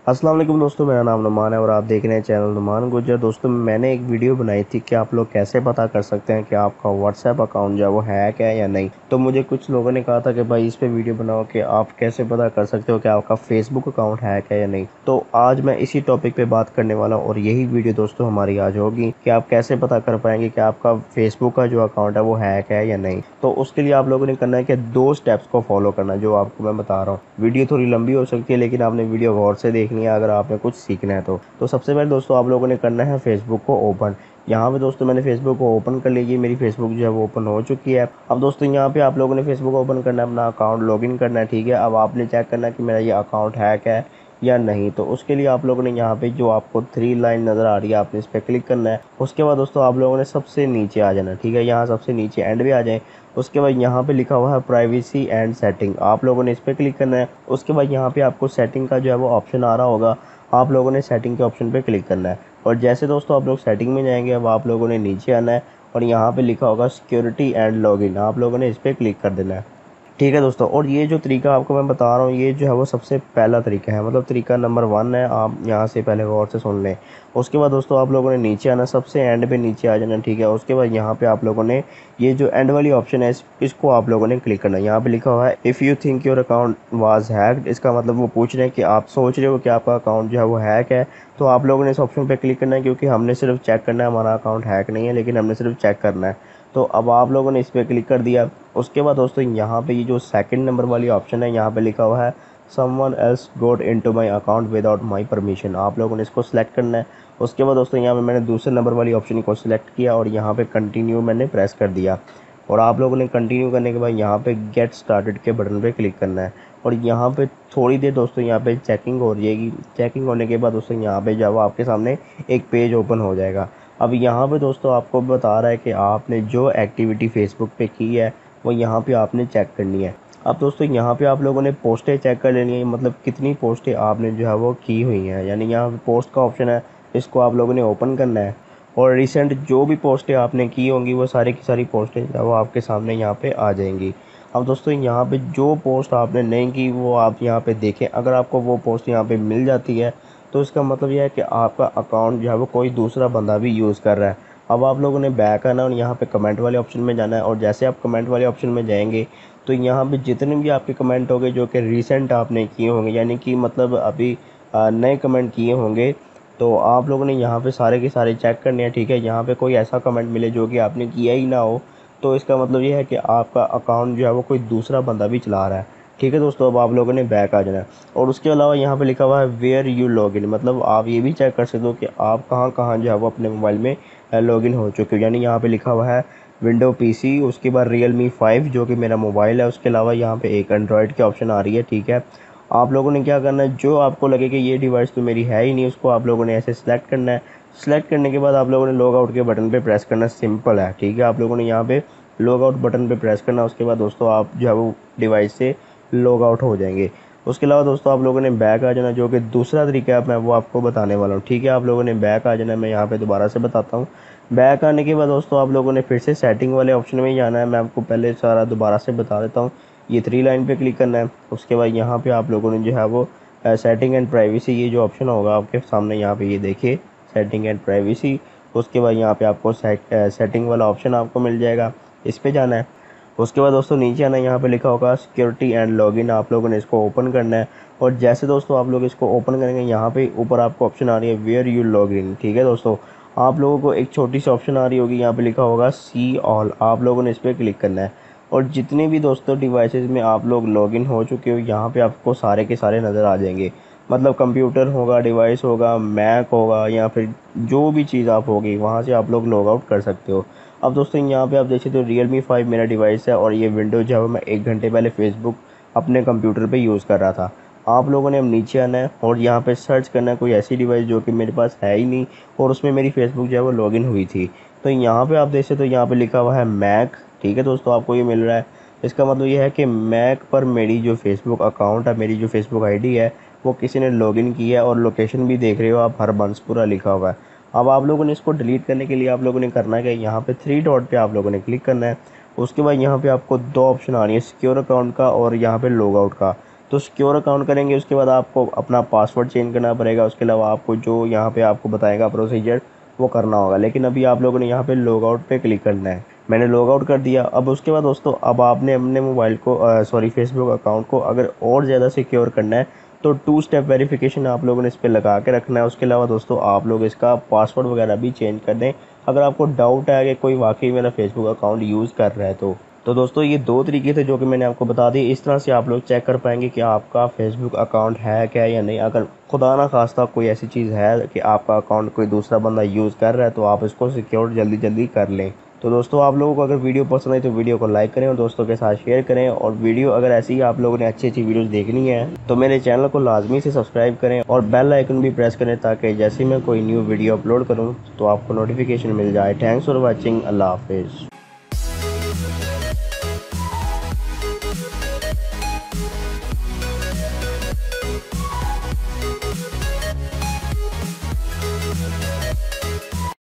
अस्सलाम वालेकुम दोस्तों, मेरा नाम नुमान है और आप देख रहे हैं चैनल नुमान गुज्जर। दोस्तों मैंने एक वीडियो बनाई थी कि आप लोग कैसे पता कर सकते हैं कि आपका व्हाट्सएप अकाउंट जो है वो हैक है या नहीं। तो मुझे कुछ लोगों ने कहा था कि भाई इस पे वीडियो बनाओ कि आप कैसे पता कर सकते हो कि आपका फेसबुक अकाउंट हैक है या नहीं। तो आज मैं इसी टॉपिक पे बात करने वाला हूँ और यही वीडियो दोस्तों हमारी आज होगी कि आप कैसे पता कर पाएंगे कि आपका फेसबुक का जो अकाउंट है वो हैक है या नहीं। तो उसके लिए आप लोगों ने करना है कि 2 स्टेप्स को फॉलो करना है जो आपको मैं बता रहा हूँ। वीडियो थोड़ी लंबी हो सकती है लेकिन आपने वीडियो गौर से देखनी है अगर आपने कुछ सीखना है तो सबसे पहले दोस्तों आप लोगों ने करना है फेसबुक को ओपन। यहाँ पे दोस्तों मैंने फेसबुक को ओपन कर लीजिए, मेरी फेसबुक जो है वो ओपन हो चुकी है। अब दोस्तों यहाँ पे आप लोगों ने फेसबुक ओपन करना है, अपना अकाउंट लॉगिन करना है, ठीक है। अब आपने चेक करना है कि मेरा ये अकाउंट हैक है या नहीं। तो उसके लिए आप लोगों ने यहाँ पे जो आपको 3 लाइन नज़र आ रही है आपने इस पर क्लिक करना है। उसके बाद दोस्तों आप लोगों ने सबसे नीचे आ जाना, ठीक है। यहाँ सबसे नीचे एंड पे आ जाए। उसके बाद यहाँ पे लिखा हुआ है प्राइवेसी एंड सेटिंग, आप लोगों ने इस पर क्लिक करना है। उसके बाद यहाँ पे आपको सेटिंग का जो है वो ऑप्शन आ रहा होगा, आप लोगों ने सेटिंग के ऑप्शन पे क्लिक करना है। और जैसे दोस्तों आप लोग सेटिंग में जाएंगे अब आप लोगों ने नीचे आना है और यहाँ पे लिखा होगा सिक्योरिटी एंड लॉगिन, आप लोगों ने इस पर क्लिक कर देना है, ठीक है दोस्तों। और ये जो तरीका आपको मैं बता रहा हूँ ये जो है वो सबसे पहला तरीका है, मतलब तरीका नंबर 1 है। आप यहाँ से पहले गौर से सुन लें। उसके बाद दोस्तों आप लोगों ने नीचे आना, सबसे एंड पे नीचे आ जाना, ठीक है। उसके बाद यहाँ पे आप लोगों ने ये जो एंड वाली ऑप्शन है इसको आप लोगों ने क्लिक करना है। यहाँ पे लिखा हुआ है if you think your account was hacked, इसका मतलब वो पूछ रहे हैं कि आप सोच रहे हो कि आपका अकाउंट जो है वो हैक है। तो आप लोगों ने इस ऑप्शन पर क्लिक करना है क्योंकि हमने सिर्फ चेक करना है, हमारा अकाउंट हैक नहीं है लेकिन हमने सिर्फ चेक करना है। तो अब आप लोगों ने इस पर क्लिक कर दिया। उसके बाद दोस्तों यहाँ पे ये जो सेकंड नंबर वाली ऑप्शन है यहाँ पे लिखा हुआ है someone else got into my account without my permission, आप लोगों ने इसको सिलेक्ट करना है। उसके बाद दोस्तों यहाँ पे मैंने दूसरे नंबर वाली ऑप्शन को सिलेक्ट किया और यहाँ पे कंटिन्यू मैंने प्रेस कर दिया। और आप लोगों ने कंटिन्यू करने के बाद यहाँ पे गेट स्टार्टेड के बटन पे क्लिक करना है। और यहाँ पे थोड़ी देर दोस्तों यहाँ पे चेकिंग हो जाएगी। चेकिंग होने के बाद दोस्तों यहाँ पे जब आपके सामने एक पेज ओपन हो जाएगा। अब यहाँ पे दोस्तों आपको बता रहा है कि आपने जो एक्टिविटी फेसबुक पे की है वो यहाँ पे आपने चेक करनी है। अब दोस्तों यहाँ पे आप लोगों ने पोस्टें चेक कर लेनी है, मतलब कितनी पोस्टें आपने जो है वो की हुई हैं, यानी यहाँ पे पोस्ट का ऑप्शन है, इसको आप लोगों ने ओपन करना है। और रिसेंट जो भी पोस्टें आपने की होंगी वो सारी की सारी पोस्टें जो है वो आपके सामने यहाँ पे आ जाएंगी। अब दोस्तों यहाँ पे जो पोस्ट आपने नहीं की वो आप यहाँ पे देखें, अगर आपको वो पोस्ट यहाँ पे मिल जाती है तो इसका मतलब यह है कि आपका अकाउंट जो है वो कोई दूसरा बंदा भी यूज़ कर रहा है। अब आप लोगों ने बैक आना और यहाँ पे कमेंट वाले ऑप्शन में जाना है। और जैसे आप कमेंट वाले ऑप्शन में जाएंगे तो यहाँ पे जितने भी आपके कमेंट होंगे जो कि रीसेंट आपने किए होंगे, यानी कि मतलब अभी नए कमेंट किए होंगे, तो आप लोगों ने यहाँ पे सारे के सारे चेक करने हैं, ठीक है। यहाँ पे कोई ऐसा कमेंट मिले जो कि आपने किया ही ना हो तो इसका मतलब ये है कि आपका अकाउंट जो है वो कोई दूसरा बंदा भी चला रहा है, ठीक है दोस्तों। अब आप लोगों ने बैक आ जाना है। और उसके अलावा यहाँ पे लिखा हुआ है वेयर यू लॉगिन, मतलब आप ये भी चेक कर सकते हो कि आप कहाँ कहाँ जो है वो अपने मोबाइल में लॉगिन हो चुके हो। यानी यहाँ पे लिखा हुआ है विंडो पीसी, उसके बाद रियलमी 5 जो कि मेरा मोबाइल है, उसके अलावा यहाँ पे एक एंड्रॉयड की ऑप्शन आ रही है, ठीक है। आप लोगों ने क्या करना है, जो आपको लगे कि ये डिवाइस तो मेरी है ही नहीं उसको आप लोगों ने ऐसे सिलेक्ट करना है। सिलेक्ट करने के बाद आप लोगों ने लॉग आउट के बटन पे प्रेस करना, सिंपल है, ठीक है। आप लोगों ने यहाँ पे लॉग आउट बटन पे प्रेस करना, उसके बाद दोस्तों आप जो है वो डिवाइस से लॉग आउट हो जाएंगे। उसके अलावा दोस्तों आप लोगों ने बैक आ जाना, जो कि दूसरा तरीका है मैं वो आपको बताने वाला हूँ, ठीक है। आप लोगों ने बैक आ जाना, मैं यहाँ पे दोबारा से बताता हूँ। बैक आने के बाद दोस्तों आप लोगों ने फिर से सेटिंग वाले ऑप्शन में ही जाना है, मैं आपको पहले सारा दोबारा से बता देता हूँ। ये 3 लाइन पे क्लिक करना है। उसके बाद यहाँ पे आप लोगों ने जो है वो सेटिंग एंड प्राइवेसी ये जो ऑप्शन होगा आपके सामने यहाँ पे ये देखिए सेटिंग एंड प्राइवेसी। उसके बाद यहाँ पे आपको सेटिंग वाला ऑप्शन आपको मिल जाएगा, इस पे जाना है। उसके बाद दोस्तों नीचे आना, यहाँ पे लिखा होगा सिक्योरिटी एंड लॉगिन, आप लोगों ने इसको ओपन करना है। और जैसे दोस्तों आप लोग इसको ओपन करेंगे यहाँ पे ऊपर आपको ऑप्शन आ रही है वेयर यू लॉगिन, ठीक है दोस्तों। आप लोगों को एक छोटी सी ऑप्शन आ रही होगी, यहाँ पे लिखा होगा सी ऑल, आप लोगों ने इस पर क्लिक करना है। और जितने भी दोस्तों डिवाइसेस में आप लोग लॉगिन हो चुके हो यहाँ पे आपको सारे के सारे नज़र आ जाएंगे, मतलब कंप्यूटर होगा, डिवाइस होगा, मैक होगा, या फिर जो भी चीज़ आप होगी वहाँ से आप लोग लॉग आउट कर सकते हो। अब दोस्तों यहाँ पे आप देख सकते हो रियलमी 5 मेरा डिवाइस है और ये विंडो जो है मैं 1 घंटे पहले फेसबुक अपने कंप्यूटर पे यूज़ कर रहा था। आप लोगों ने अब नीचे आना है और यहाँ पे सर्च करना है कोई ऐसी डिवाइस जो कि मेरे पास है ही नहीं और उसमें मेरी फेसबुक जो है वो लॉगिन हुई थी। तो यहाँ पे आप देख सकते हो यहाँ पे लिखा हुआ है मैक, ठीक है दोस्तों, आपको ये मिल रहा है। इसका मतलब ये है कि मैक पर मेरी जो फेसबुक अकाउंट है, मेरी जो फेसबुक आईडी है वो किसी ने लॉगिन की है और लोकेशन भी देख रहे हो आप, हरबंसपुरा लिखा हुआ है। अब आप लोगों ने इसको डिलीट करने के लिए आप लोगों ने करना है कि यहाँ पे 3 डॉट पे आप लोगों ने क्लिक करना है। उसके बाद यहाँ पे आपको 2 ऑप्शन आ रही है, सिक्योर अकाउंट का और यहाँ पे लॉग आउट का। तो सिक्योर अकाउंट करेंगे उसके बाद आपको अपना पासवर्ड चेंज करना पड़ेगा। उसके अलावा आपको जो यहाँ पे आपको बताएगा प्रोसीजर वो करना होगा। लेकिन अभी आप लोगों ने यहाँ पे लॉग आउट पे क्लिक करना है। मैंने लॉग आउट कर दिया। अब उसके बाद दोस्तों अब आपने अपने मोबाइल को फेसबुक अकाउंट को अगर और ज़्यादा सिक्योर करना है तो 2 स्टेप वेरिफिकेशन आप लोगों ने इस पर लगा के रखना है। उसके अलावा दोस्तों आप लोग इसका पासवर्ड वगैरह भी चेंज कर दें अगर आपको डाउट है कि कोई वाकई मेरा फेसबुक अकाउंट यूज़ कर रहा है तो दोस्तों ये 2 तरीके थे जो कि मैंने आपको बता दिए। इस तरह से आप लोग चेक कर पाएंगे कि आपका फेसबुक अकाउंट है क्या या नहीं। अगर खुदा ना खास्ता कोई ऐसी चीज़ है कि आपका अकाउंट कोई दूसरा बंदा यूज़ कर रहा है तो आप इसको सिक्योर जल्दी जल्दी कर लें। तो दोस्तों आप लोगों को अगर वीडियो पसंद आई तो वीडियो को लाइक करें और दोस्तों के साथ शेयर करें। और वीडियो अगर ऐसी ही आप लोगों ने अच्छी अच्छी वीडियोस देखनी है तो मेरे चैनल को लाजमी से सब्सक्राइब करें और बेल आइकन भी प्रेस करें ताकि जैसे ही मैं कोई न्यू वीडियो अपलोड करूं तो आपको नोटिफिकेशन मिल जाए। Thanks for watching. अल्लाह हाफिज़।